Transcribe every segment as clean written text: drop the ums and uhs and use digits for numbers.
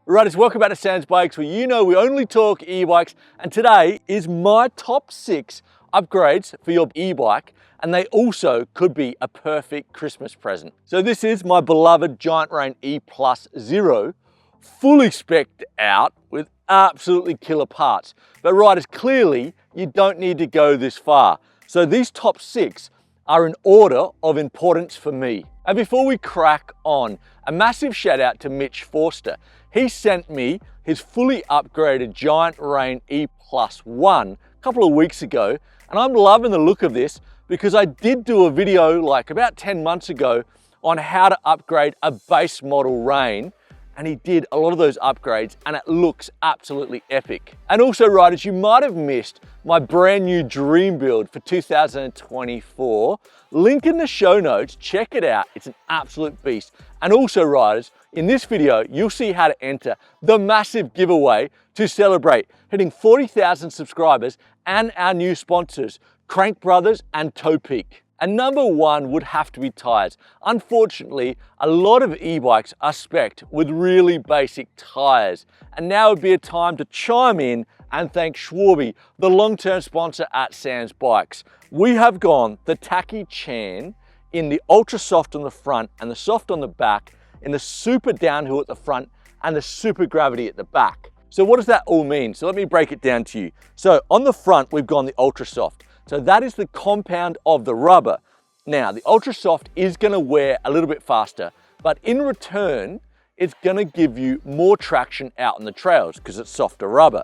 Riders, welcome back to Sam's Bikes, where you know we only talk e-bikes, and today is my top 6 upgrades for your e-bike, and they also could be a perfect Christmas present. So this is my beloved Giant Rain E+0, fully spec'd out with absolutely killer parts. But riders, clearly you don't need to go this far. So these top 6 are in order of importance for me. And before we crack on, a massive shout out to Mitch Forster. He sent me his fully upgraded Giant Rain E+1 a couple of weeks ago, and I'm loving the look of this because I did do a video like about 10 months ago on how to upgrade a base model Rain, and he did a lot of those upgrades and it looks absolutely epic. And also riders, you might have missed my brand new dream build for 2024. Link in the show notes, check it out, it's an absolute beast. And also riders, in this video, you'll see how to enter the massive giveaway to celebrate hitting 40,000 subscribers and our new sponsors, Crankbrothers and Peak. And number 1 would have to be tires. Unfortunately, a lot of e-bikes are spec'd with really basic tires. And now would be a time to chime in and thank Schwalbe, the long-term sponsor at Sam's Bikes. We have gone the Tacky Chan in the ultra soft on the front and the soft on the back, in the super downhill at the front and the super gravity at the back. So what does that all mean? So let me break it down to you. So on the front, we've gone the ultra soft. So that is the compound of the rubber. Now, the ultra soft is gonna wear a little bit faster, but in return, it's gonna give you more traction out on the trails because it's softer rubber.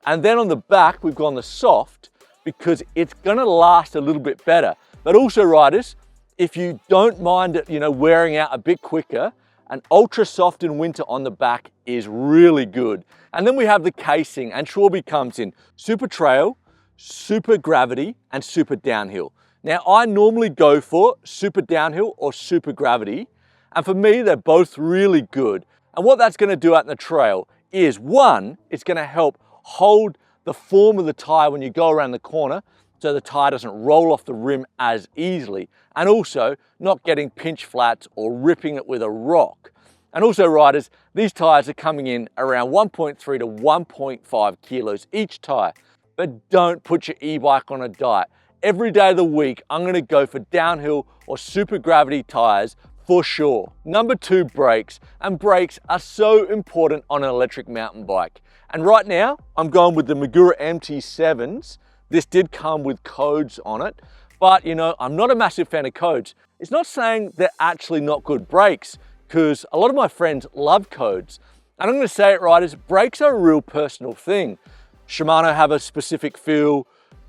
And then on the back, we've gone the soft because it's gonna last a little bit better. But also riders, if you don't mind it, wearing out a bit quicker, an ultra soft in winter on the back is really good. And then we have the casing, and Schwalbe comes in super trail, super gravity and super downhill. Now I normally go for super downhill or super gravity, and for me they're both really good. And what that's going to do out in the trail is, one, it's going to help hold the form of the tire when you go around the corner so the tire doesn't roll off the rim as easily, and also not getting pinch flats or ripping it with a rock. And also riders, these tires are coming in around 1.3 to 1.5 kilos each tire. But don't put your e-bike on a diet. Every day of the week, I'm gonna go for downhill or super gravity tires for sure. Number 2, brakes. And brakes are so important on an electric mountain bike. And right now, I'm going with the Magura MT7s. This did come with codes on it, but I'm not a massive fan of codes. It's not saying they're actually not good brakes, because a lot of my friends love codes. And I'm gonna say it, riders, brakes are a real personal thing. Shimano have a specific feel,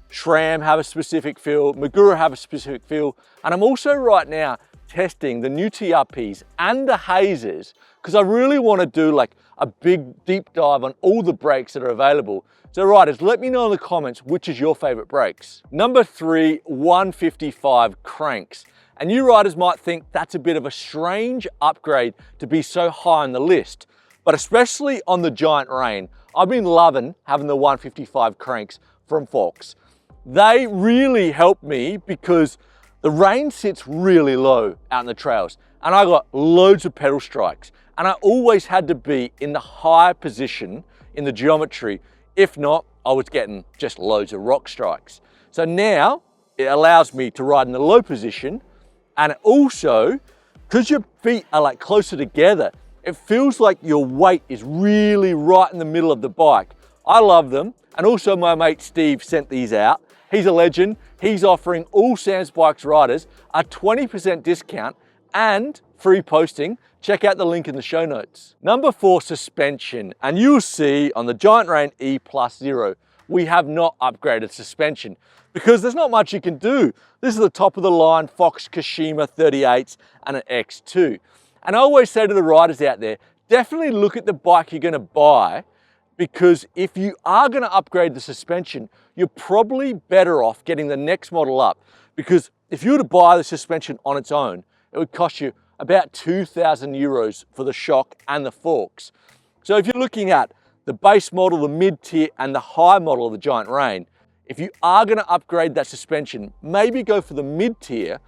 SRAM have a specific feel, Magura have a specific feel, and I'm also right now testing the new TRPs and the hazers because I really want to do like a big deep dive on all the brakes that are available. So riders, let me know in the comments which is your favorite brakes. Number 3, 155 cranks. And you riders might think that's a bit of a strange upgrade to be so high on the list, but especially on the Giant Rain, I've been loving having the 155 cranks from Forx. They really help me because the Rain sits really low out in the trails and I got loads of pedal strikes, and I always had to be in the high position in the geometry. If not, I was getting just loads of rock strikes. So now it allows me to ride in the low position, and also, because your feet are like closer together, it feels like your weight is really right in the middle of the bike. I love them. And also my mate Steve sent these out. He's a legend. He's offering all Sam's Bikes riders a 20% discount and free posting. Check out the link in the show notes. Number 4, suspension. And you'll see on the Giant Rain E+0, we have not upgraded suspension because there's not much you can do. This is the top of the line Fox Kashima 38s and an X2. And I always say to the riders out there, definitely look at the bike you're gonna buy, because if you are gonna upgrade the suspension, you're probably better off getting the next model up, because if you were to buy the suspension on its own, it would cost you about 2,000 euros for the shock and the forks. So if you're looking at the base model, the mid-tier and the high model of the Giant Rain, if you are gonna upgrade that suspension, maybe go for the mid-tier,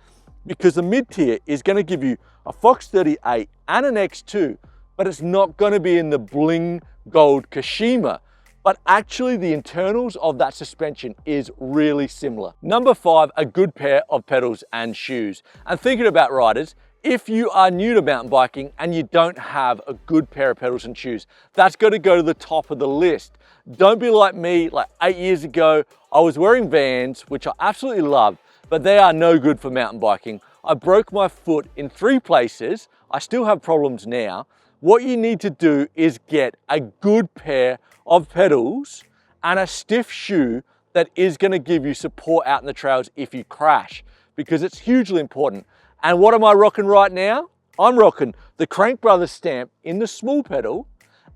because the mid-tier is gonna give you a Fox 38 and an X2, but it's not going to be in the bling gold Kashima. But actually the internals of that suspension is really similar. Number 5, a good pair of pedals and shoes. And thinking about riders, if you are new to mountain biking and you don't have a good pair of pedals and shoes, that's got to go to the top of the list. Don't be like me. Like 8 years ago, I was wearing Vans, which I absolutely love, but they are no good for mountain biking. I broke my foot in 3 places. I still have problems now. What you need to do is get a good pair of pedals and a stiff shoe that is going to give you support out in the trails if you crash, because it's hugely important. And what am I rocking right now? I'm rocking the Crankbrothers Stamp in the small pedal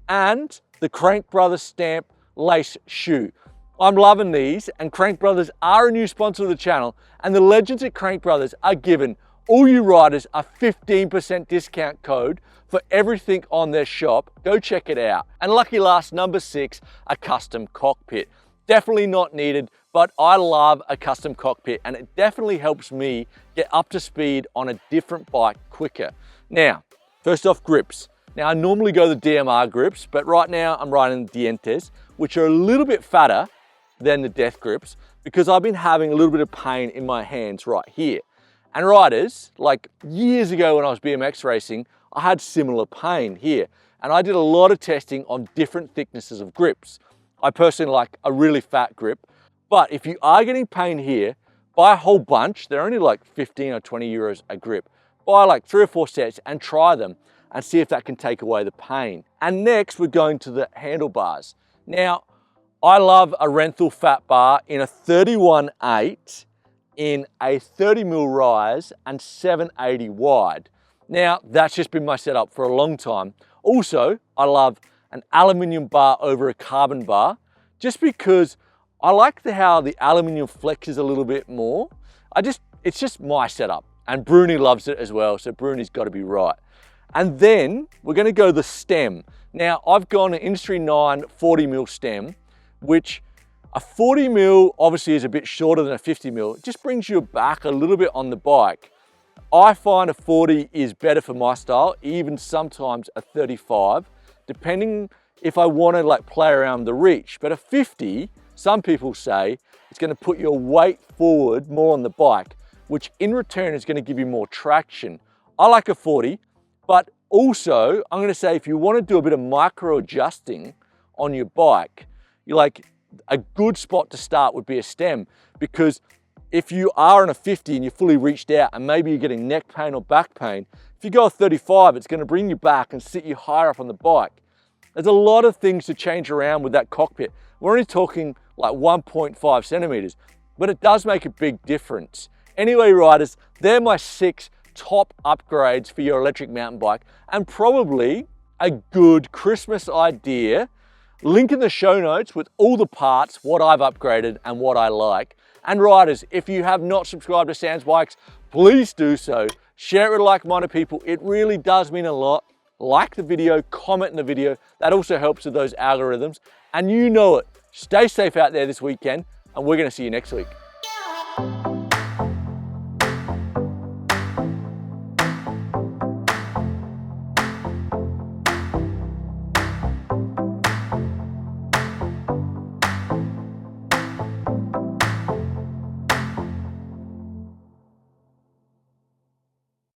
and the Crankbrothers Stamp lace shoe. I'm loving these, and Crankbrothers are a new sponsor of the channel, and the legends at Crankbrothers are giving all you riders a 15% discount code for everything on their shop. Go check it out. And lucky last, number 6, a custom cockpit. Definitely not needed, but I love a custom cockpit, and it definitely helps me get up to speed on a different bike quicker. Now, first off, grips. Now, I normally go the DMR grips, but right now I'm riding the Dientes, which are a little bit fatter than the Death grips, because I've been having a little bit of pain in my hands right here. And riders, like years ago when I was BMX racing, I had similar pain here. And I did a lot of testing on different thicknesses of grips. I personally like a really fat grip, but if you are getting pain here, buy a whole bunch. They're only like 15 or 20 euros a grip. Buy like 3 or 4 sets and try them and see if that can take away the pain. And next we're going to the handlebars. Now, I love a Renthal fat bar in a 31/8 in a 30mm rise and 780 wide. Now, that's just been my setup for a long time. Also, I love an aluminium bar over a carbon bar, just because I like how the aluminium flexes a little bit more. It's just my setup, and Bruni loves it as well, so Bruni's got to be right. And then we're going to go the stem. Now, I've gone an Industry 9 40mm stem, which a 40mm obviously is a bit shorter than a 50mm. It just brings you back a little bit on the bike. I find a 40 is better for my style, even sometimes a 35, depending if I want to like play around the reach. But a 50, some people say, it's going to put your weight forward more on the bike, which in return is going to give you more traction. I like a 40, but also I'm going to say if you want to do a bit of micro adjusting on your bike, you're like, a good spot to start would be a stem, because if you are in a 50 and you're fully reached out and maybe you're getting neck pain or back pain, if you go a 35, it's going to bring you back and sit you higher up on the bike. There's a lot of things to change around with that cockpit. We're only talking like 1.5 centimeters, but it does make a big difference. Anyway, riders, they're my 6 top upgrades for your electric mountain bike, and probably a good Christmas idea. Link in the show notes with all the parts, what I've upgraded and what I like. And riders, if you have not subscribed to Sam's Bikes, please do so. Share it with like-minded people. It really does mean a lot. Like the video, comment in the video. That also helps with those algorithms. And you know it. Stay safe out there this weekend, and we're going to see you next week.